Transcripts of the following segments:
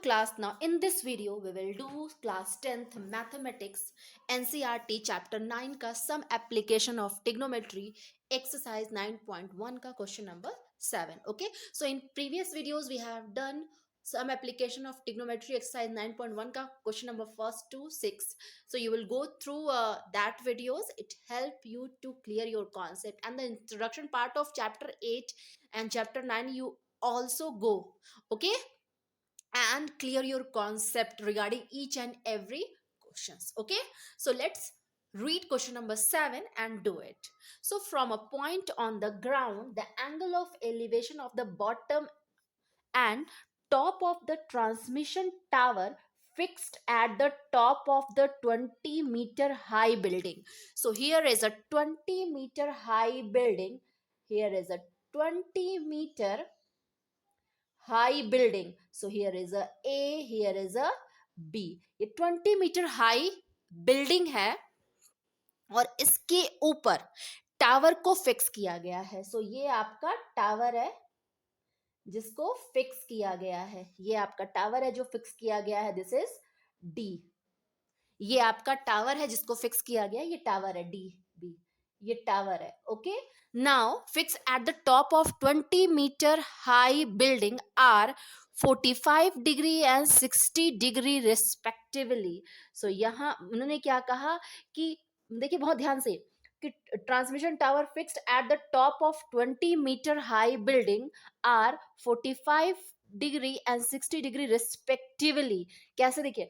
class, now in this video we will do class 10th mathematics NCERT chapter 9 का some application of trigonometry exercise 9.1 का question number 7. Okay, so in previous videos we have done some application of trigonometry exercise 9.1 का question number first to 6. So you will go through that videos. It help you to clear your concept, and the introduction part of chapter 8 and chapter 9 you also go. Okay, and clear your concept regarding each and every questions. Okay, so let's read question number 7 and do it. So from a point on the ground, the angle of elevation of the bottom and top of the transmission tower fixed at the top of the 20-meter high building. So here is a 20-meter high building. Here is a 20-meter high building. So here is a, here is a B. ये 20 metre high building है और इसके ऊपर tower को fix किया गया है. सो ये आपका टावर है जिसको फिक्स किया गया है. ये आपका टावर है जो फिक्स किया गया है. This is D. ये आपका टावर है जिसको फिक्स किया गया. ये टावर है डी बी. ये टावर है. Okay, now fix at the top of 20 metre high building are 45 degree and 60 degree respectively. So यहां उन्होंने क्या कहा कि देखिए बहुत ध्यान से कि transmission tower fixed at the top of 20 metre high building are 45 degree and 60 degree respectively. कैसे देखिए,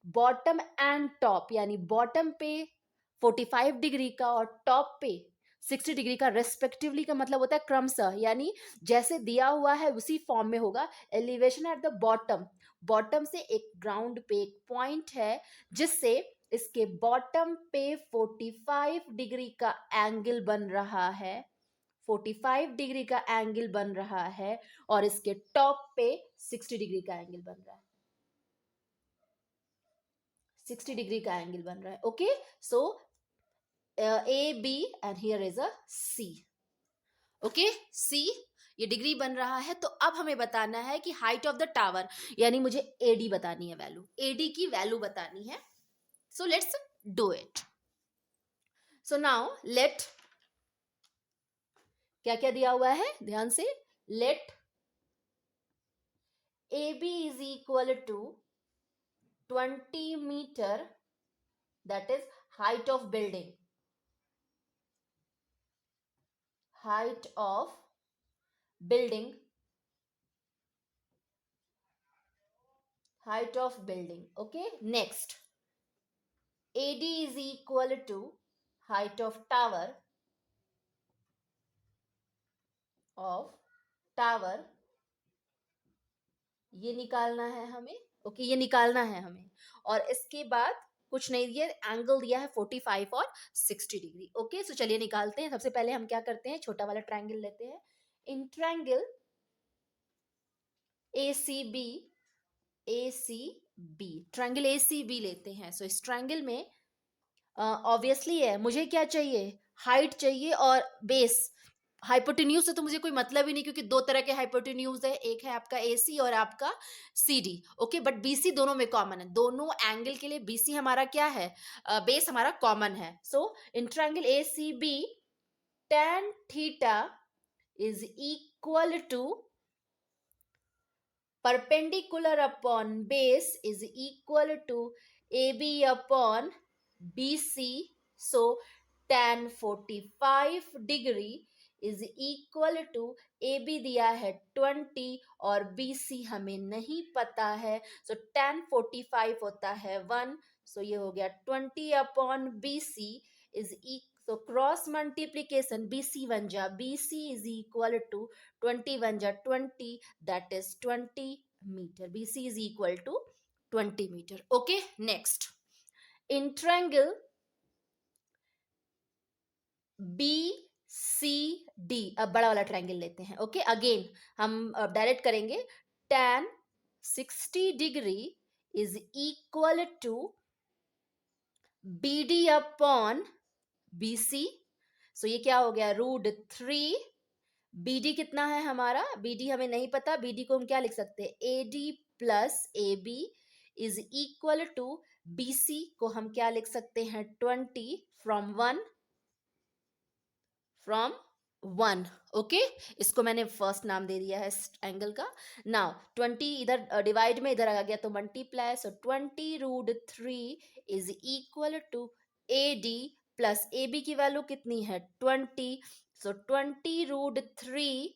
बॉटम एंड टॉप, यानी बॉटम पे 45 डिग्री का और टॉप पे 60 डिग्री का रेस्पेक्टिवली का मतलब होता है क्रमशः, यानी जैसे दिया हुआ है उसी फॉर्म में होगा. Elevation at the bottom, bottom से एक ग्राउंड पे एक पॉइंट है जिससे इसके बॉटम पे 45 डिग्री का एंगल बन रहा है. 45 डिग्री का एंगल बन रहा है और इसके टॉप पे 60 डिग्री का एंगल बन रहा है. 60 डिग्री का एंगल बन रहा है. Okay, so A B and here is a C. Okay, C ये डिग्री बन रहा है. तो अब हमें बताना है कि हाइट ऑफ द टावर, यानी मुझे एडी बतानी है, वैल्यू एडी की वैल्यू बतानी है. So let's do it. So now let, क्या क्या दिया हुआ है ध्यान से. Let A B is equal to 20 metre, that is height of building, height of building, height of building. Okay, next AD is equal to height of tower, ये निकालना है हमें. ओके, ये निकालना है हमें. और इसके बाद कुछ नहीं दिया, एंगल दिया है 45 और 60 डिग्री. ओके, सो चलिए निकालते हैं. सबसे पहले हम क्या करते हैं, छोटा वाला ट्रायंगल लेते हैं. इन ट्रायंगल ACB, ट्रायंगल ACB लेते हैं. सो इस ट्रायंगल में ऑब्वियसली है, मुझे क्या चाहिए, हाइट चाहिए और बेस. हाइपोटेन्यूज से तो मुझे कोई मतलब ही नहीं, क्योंकि दो तरह के हाइपोटेन्यूज है, एक है आपका AC और आपका CD. ओके, बट BC दोनों में कॉमन है. दोनों एंगल के लिए BC हमारा क्या है, बेस हमारा कॉमन है. So in triangle ACB tan theta is equal to perpendicular upon base is equal to AB upon BC. So tan 45 degree is equal to AB दिया है 20 और BC हमें नहीं पता है. So tan 45 होता है 1. So ये हो गया 20 upon BC is equal, so cross multiplication BC बन जा, BC is equal to 20 बन जा 20, that is 20 metre. BC is equal to 20 metre. Okay, next in triangle BCD, अब बड़ा वाला ट्रायंगल लेते हैं. ओके, अगेन हम डायरेक्ट करेंगे. tan 60 degree is equal to BD upon BC. So ये क्या हो गया, √3. BD कितना है हमारा, BD हमें नहीं पता. BD को हम क्या लिख सकते हैं, AD plus A B is equal to B C को हम क्या लिख सकते हैं 20 फ्रॉम 1 ओके इसको मैंने फर्स्ट नाम दे दिया है एंगल का. नाउ 20 इधर डिवाइड में इधर आ गया तो multiply, so 20√3 is equal to A D plus A B की वैल्यू कितनी है 20, so 20√3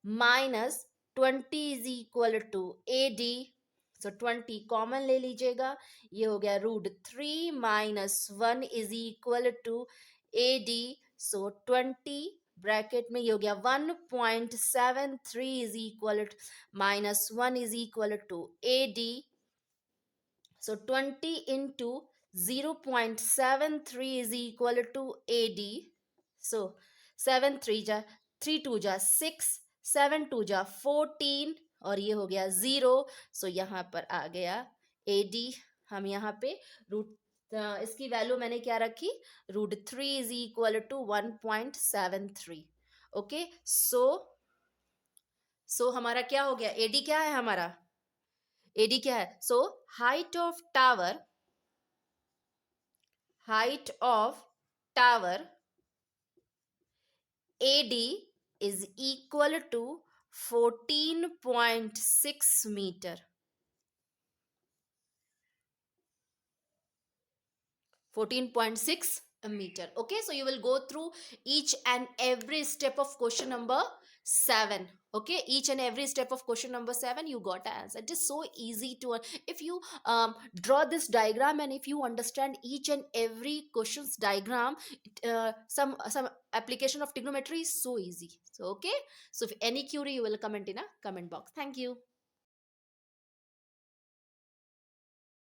minus 20 is equal to A D, so 20 common ले लीजिएगा, ये हो गया √3 minus 1 is equal to A D, so 20 bracket में ये हो गया 1.73 is equal minus 1 is equal to A D, so 20 into 0.73 is equal to A D, सो 7 3 जा 3 2 जा 6 7 2 जा 14 और ये हो गया 0, सो यहाँ पर आ गया ए डी. हम यहाँ पे रूट इसकी वैल्यू मैंने क्या रखी √3 is equal to 1.73. Okay so हमारा क्या हो गया एडी क्या है हमारा एडी क्या है so height of tower A D is equal to 14.6 metre. 14.6 meter. Okay, so you will go through each and every step of question number 7. Okay, each and every step of question number 7 you got an answer. It is so easy to if you draw this diagram and if you understand each and every questions diagram, some application of trigonometry is so easy. So okay, so if any query you will comment in a comment box. Thank you.